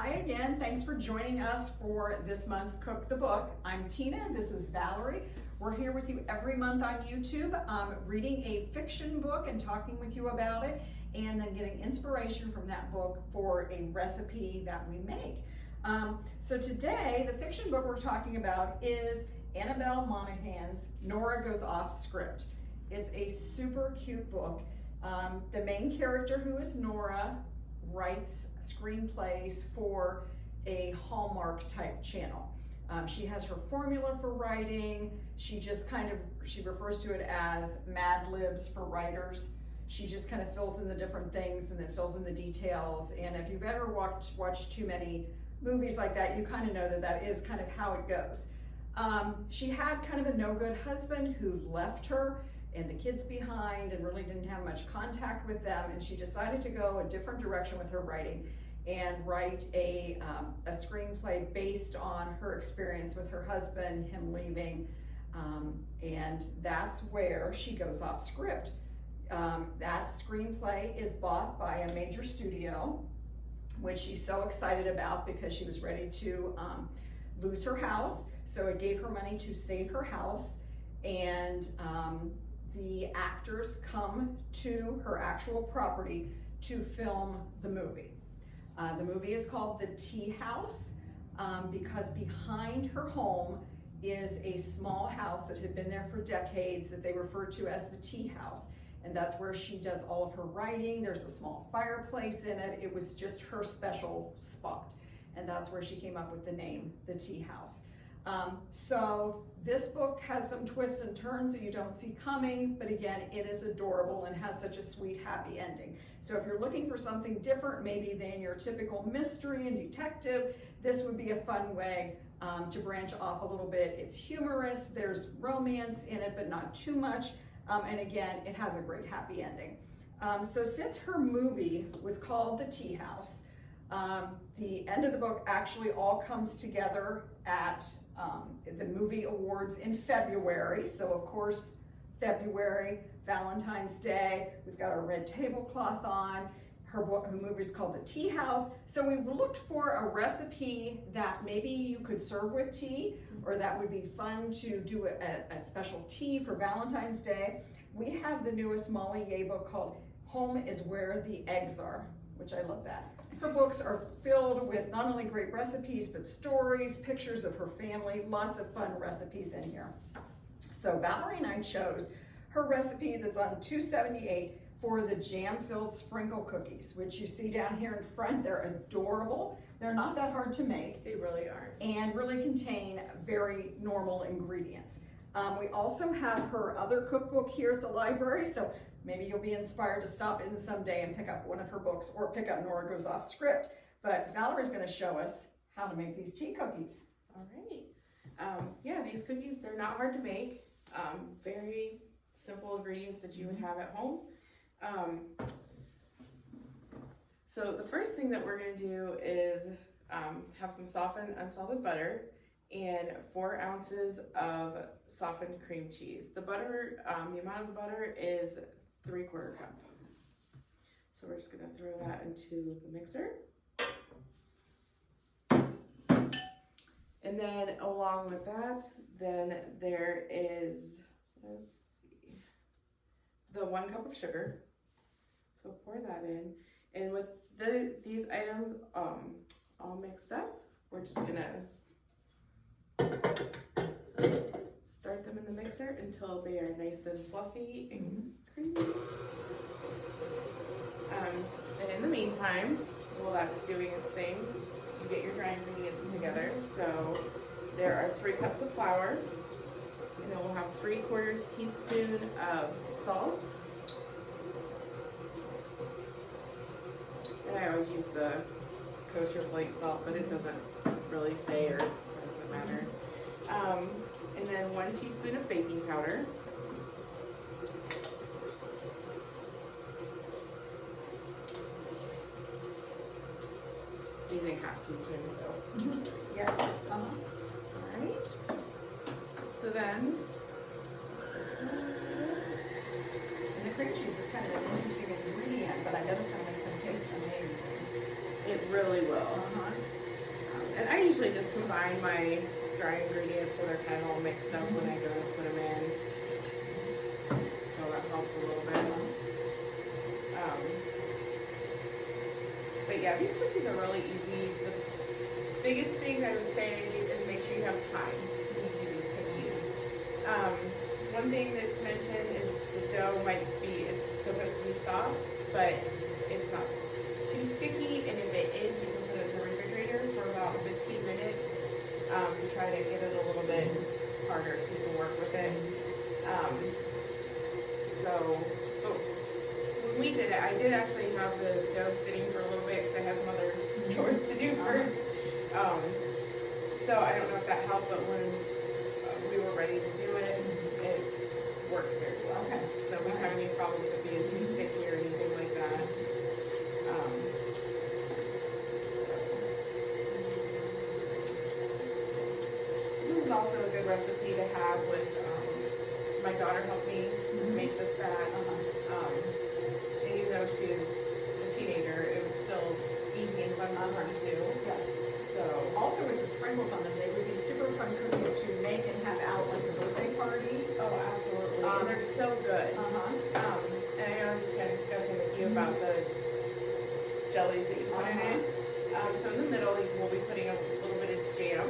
Hi again, thanks for joining us for this month's Cook the Book. I'm Tina, this is Valerie. We're here with you every month on YouTube, reading a fiction book and talking with you about it, and then getting inspiration from that book for a recipe that we make. So today, the fiction book we're talking about is Annabel Monaghan's Nora Goes Off Script. It's a super cute book. The main character, who is Nora, writes screenplays for a Hallmark type channel. She has her formula for writing. She refers to it as Mad Libs for writers. She just kind of fills in the different things and then fills in the details. And if you've ever watched too many movies like that, you kind of know that that is kind of how it goes. She had kind of a no-good husband who left her and the kids behind and really didn't have much contact with them, and she decided to go a different direction with her writing and write a screenplay based on her experience with her husband, him leaving, and that's where she goes off script. That screenplay is bought by a major studio, which she's so excited about because she was ready to lose her house, so it gave her money to save her house, and the actors come to her actual property to film the movie. The movie is called The Tea House because behind her home is a small house that had been there for decades that they refer to as the Tea House. And that's where she does all of her writing. There's a small fireplace in it. It was just her special spot. And that's where she came up with the name, The Tea House. So this book has some twists and turns that you don't see coming, but again, it is adorable and has such a sweet, happy ending. So if you're looking for something different, maybe than your typical mystery and detective, this would be a fun way to branch off a little bit. It's humorous, there's romance in it, but not too much. And again, it has a great, happy ending. So since her movie was called The Tea House, the end of the book actually all comes together at the movie awards in February. So of course, February, Valentine's Day, we've got our red tablecloth on. Her movie is called The Tea House. So we looked for a recipe that maybe you could serve with tea, or that would be fun to do a special tea for Valentine's Day. We have the newest Molly Yeh book called Home is Where the Eggs Are, which I love that. Her books are filled with not only great recipes, but stories, pictures of her family, lots of fun recipes in here. So Valerie and I chose her recipe that's on 278 for the jam-filled sprinkle cookies, which you see down here in front. They're adorable. They're not that hard to make. They really aren't. And really contain very normal ingredients. We also have her other cookbook here at the library, so maybe you'll be inspired to stop in someday and pick up one of her books or pick up Nora Goes Off Script. But Valerie's going to show us how to make these tea cookies. All right. Yeah, these cookies, they're not hard to make. Very simple ingredients that you would have at home. So the first thing that we're going to do is have some softened unsalted butter and 4 ounces of softened cream cheese. The butter, the amount of the butter is 3/4 cup. So we're just going to throw that into the mixer. And then along with that, then there is, let's see, the 1 cup of sugar. So pour that in. And with these items all mixed up, we're just going to start them in the mixer until they are nice and fluffy and creamy. And in the meantime, while that's doing its thing, you get your dry ingredients together. So there are 3 cups of flour, and then we'll have 3/4 teaspoon of salt. And I always use the kosher flake salt, but it doesn't really say, or it doesn't matter. And then 1 teaspoon of baking powder. Using 1/2 teaspoon, so. Yes. All right. So then, And the cream cheese is kind of an interesting ingredient, but I know it's going to make them taste amazing. it really will. And I usually just combine my dry ingredients so they're kind of all mixed up when I go to put them in. So that helps a little bit. But yeah, these cookies are really easy. The biggest thing I would say is make sure you have time when you do these cookies. One thing that's mentioned is the dough it's supposed to be soft, but it's not too sticky, and if it is, you can put it in the refrigerator for about 15 minutes to try to get it a little bit harder so you can work with it. But when we did it, I did actually have the dough sitting for a little bit because I had some other chores to do first. So I don't know if that helped, but when we were ready to do it, it worked very well. Okay. So we had any problem with it being too sticky or anything like that. This is also a good recipe to have with, my daughter helped me make this batch. And even though she's a teenager, it was still easy and fun for her to do. Yes. So, Also with the sprinkles on them, they would be super fun cookies to make and have out like a birthday party. oh, absolutely. And they're so good. And I know I was just kind of discussing with you about the jellies that you put in it. So in the middle, we'll be putting a little bit of jam.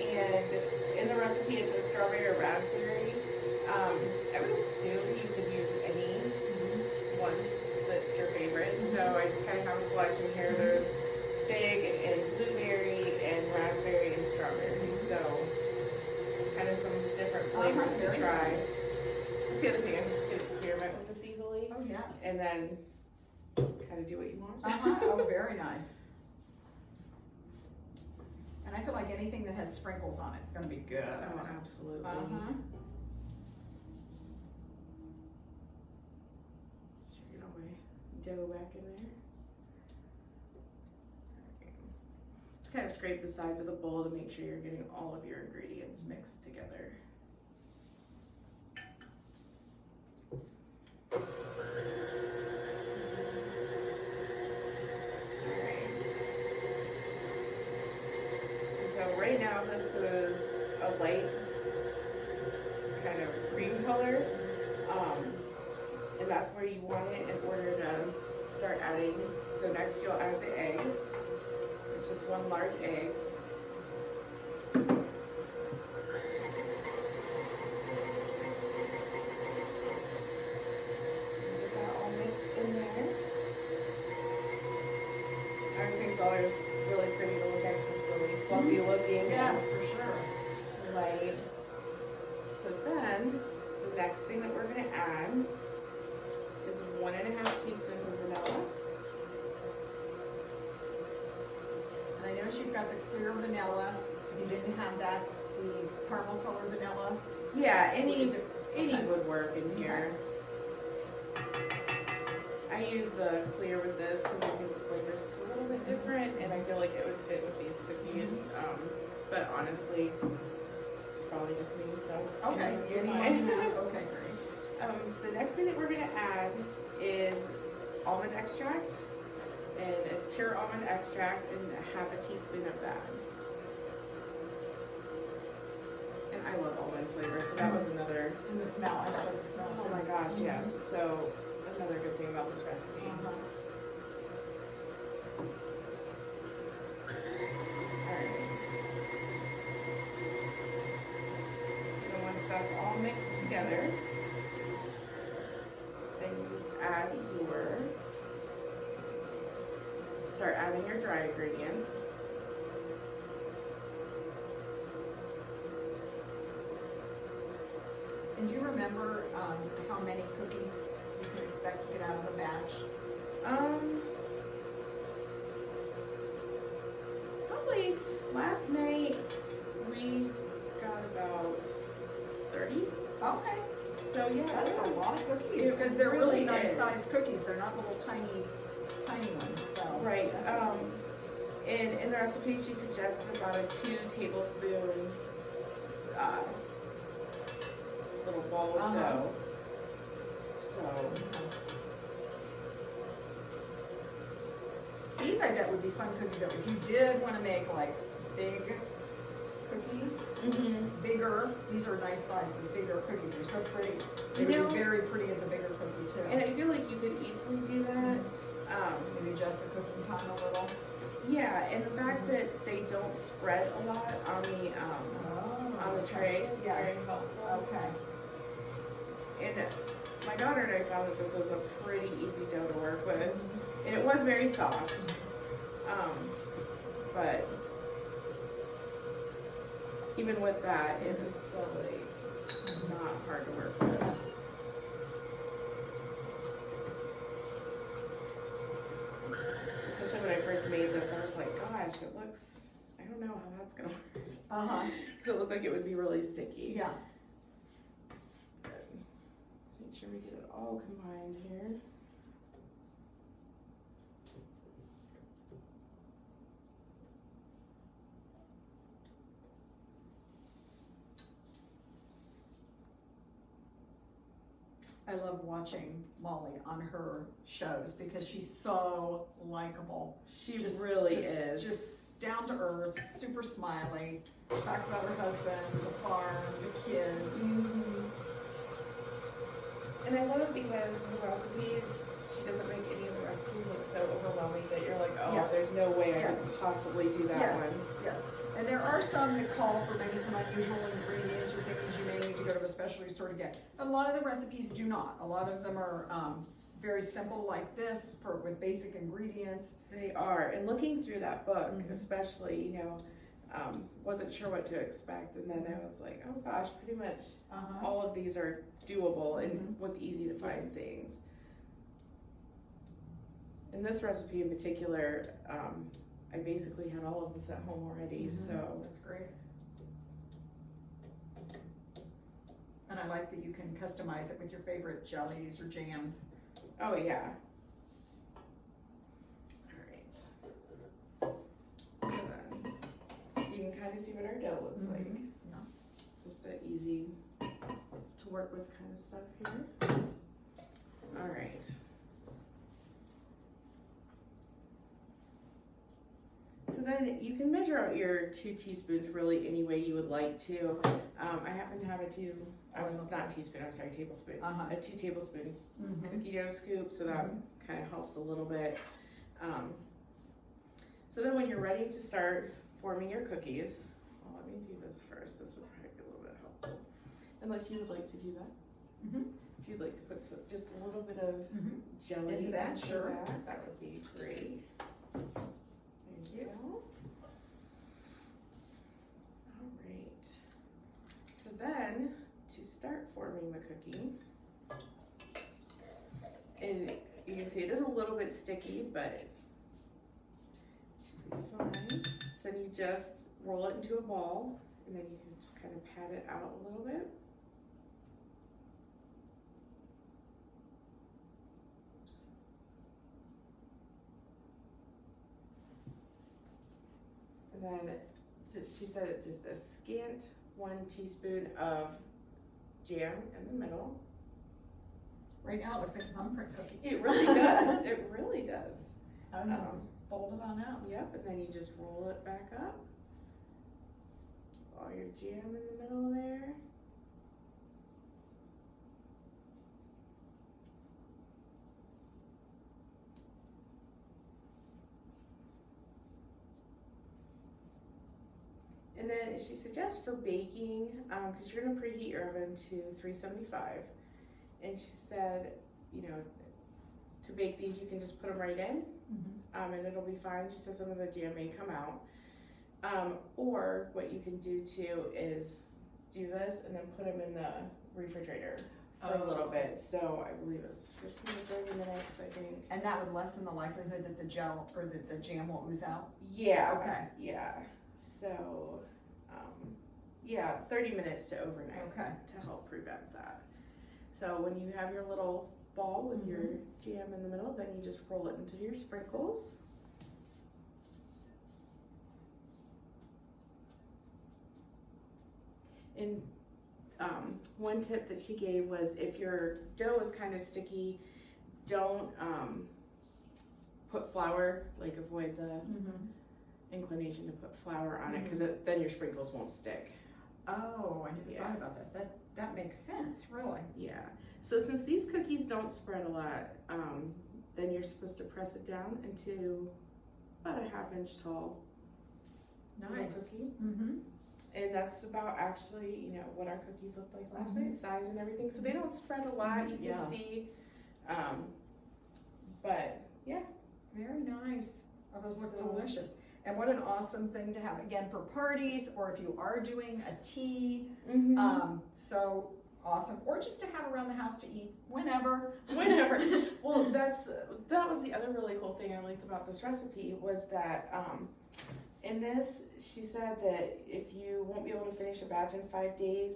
And in the recipe, it says strawberry or raspberry. I would assume you could use any ones that your favorite. So I just kind of have a selection here. There's fig and blueberry and raspberry and strawberry. So it's kind of some different flavors to try. That's the other thing. I can experiment with this easily. Oh, yes. And then kind of do what you want. Oh, very nice. And I feel like anything that has sprinkles on it's going to be good. Oh, absolutely. Get all my dough back in there. Just kind of scrape the sides of the bowl to make sure you're getting all of your ingredients mixed together. Right now this is a light kind of cream color, and that's where you want it in order to start adding. So next you'll add the egg. It's just one large egg. Get that all mixed in there. I always think it's always really pretty to look at because it's really fluffy looking. Yes, for sure. Right. So then, the next thing that we're going to add is 1.5 teaspoons of vanilla. And I noticed you've got the clear vanilla. If you didn't have that, the caramel colored vanilla. Yeah, any would work in here. I use the clear with this because I think the flavor's just a little bit different, and I feel like it would fit with these cookies. But honestly, it's probably just me, so Okay, fine. Okay, great. The next thing that we're going to add is almond extract, and it's pure almond extract, and 1/2 teaspoon of that. And I love almond flavor, so that was another. And the smell, I just like the smell too. Oh my gosh, yes. So another good thing about this recipe. So then once that's all mixed together, then you just start adding your dry ingredients. And do you remember how many cookies you can expect to get out of a batch? Probably last night we got about 30. Okay. So yeah, That's a lot of cookies because they're really nice sized cookies. They're not little tiny ones. So right. And in the recipe, she suggests about a 2 tablespoon little ball of dough. So these, I bet, would be fun cookies. Though, if you did want to make like big cookies. Mm-hmm. Bigger. These are nice size, but bigger cookies. They're so pretty. They You know, would be very pretty as a bigger cookie too. and I feel like you could easily do that. Maybe adjust the cooking time a little. Yeah, and the fact that they don't spread a lot on the tray is very helpful. Okay. And my daughter and I found that this was a pretty easy dough to work with, and it was very soft. But even with that, it was still like not hard to work with. Especially when I first made this, I was like, gosh, it looks, I don't know how that's gonna work. Because it looked like it would be really sticky. Yeah. Let's make sure we get it all combined here. I love watching Molly on her shows because she's so likable. She really is. Just down to earth, super smiley. Talks about her husband, the farm, the kids. And I love it because the recipes, she doesn't make any of the recipes look so overwhelming that you're like, oh, Yes. there's no way I Yes. could possibly do that Yes, one. yes. And there are some that call for maybe some unusual ingredients or things you may need to go to a specialty store to get. But a lot of the recipes do not. A lot of them are very simple like this with basic ingredients. They are. And looking through that book, Mhm. especially, you know, wasn't sure what to expect. And then I was like, oh gosh, pretty much all of these are doable and with easy to find Yes. things. In this recipe in particular, I basically had all of this at home already, so. That's great. And I like that you can customize it with your favorite jellies or jams. Oh yeah. All right. So then, you can kind of see what our dough looks like. Yeah. Just an easy to work with kind of stuff here. All right. So then you can measure out your 2 teaspoons really any way you would like to. I happen to have a tablespoon. A 2 tablespoon cookie dough scoop, so that kind of helps a little bit. So then when you're ready to start forming your cookies, well, let me do this first. This would probably be a little bit helpful. Unless you would like to do that. If you'd like to put just a little bit of jelly into that, sure. That would be great. Thank you. All right. So then, to start forming the cookie, and you can see it is a little bit sticky, but it should be fine. So then you just roll it into a ball, and then you can just kind of pat it out a little bit. And then she said just a scant 1 teaspoon of jam in the middle. Right now it looks like a thumbprint cookie. It really does. It really does. Fold it on out. Yep, and then you just roll it back up. All your jam in the middle there. And then she suggests for baking, because you're gonna preheat your oven to 375. And she said, you know, to bake these, you can just put them right in, and it'll be fine. She said some of the jam may come out. Or what you can do too is do this and then put them in the refrigerator for a little bit. So I believe it's 15 to 30 minutes, I think. And that would lessen the likelihood that the gel or that the jam will ooze out? Yeah. Okay. Yeah. So, yeah, 30 minutes to overnight to help prevent that. So when you have your little ball with your jam in the middle, then you just roll it into your sprinkles. And one tip that she gave was if your dough is kind of sticky, don't put flour, like avoid the inclination to put flour on it because then your sprinkles won't stick. Oh, I never thought about that. That makes sense, really. Yeah. So since these cookies don't spread a lot, then you're supposed to press it down into about a 1/2 inch tall little Nice. cookie. Mm-hmm. And that's about actually, you know, what our cookies looked like last night, size and everything. So they don't spread a lot, you can see. But yeah. Very nice. Oh, those look delicious. And what an awesome thing to have, again, for parties, or if you are doing a tea. So awesome. Or just to have around the house to eat whenever. Well, that was the other really cool thing I liked about this recipe was that in this, she said that if you won't be able to finish a batch in 5 days,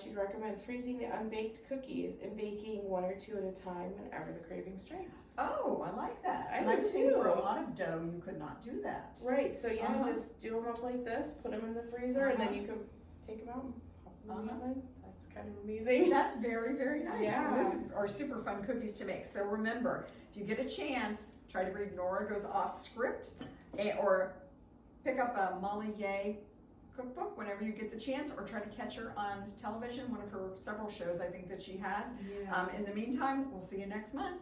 she'd recommend freezing the unbaked cookies and baking 1 or 2 at a time whenever the craving strikes. Oh, I like that. I And do I've seen for a too. lot of dough, you could not do that. Right, so yeah, just do them up like this, put them in the freezer, and then you can take them out and pop them in the oven. That's kind of amazing. That's very, very nice. Yeah. These are super fun cookies to make. So remember, if you get a chance, try to read Nora Goes Off Script, or pick up a Molly Yeh cookbook whenever you get the chance, or try to catch her on television, one of her several shows I think that she has. Yeah. In the meantime, we'll see you next month.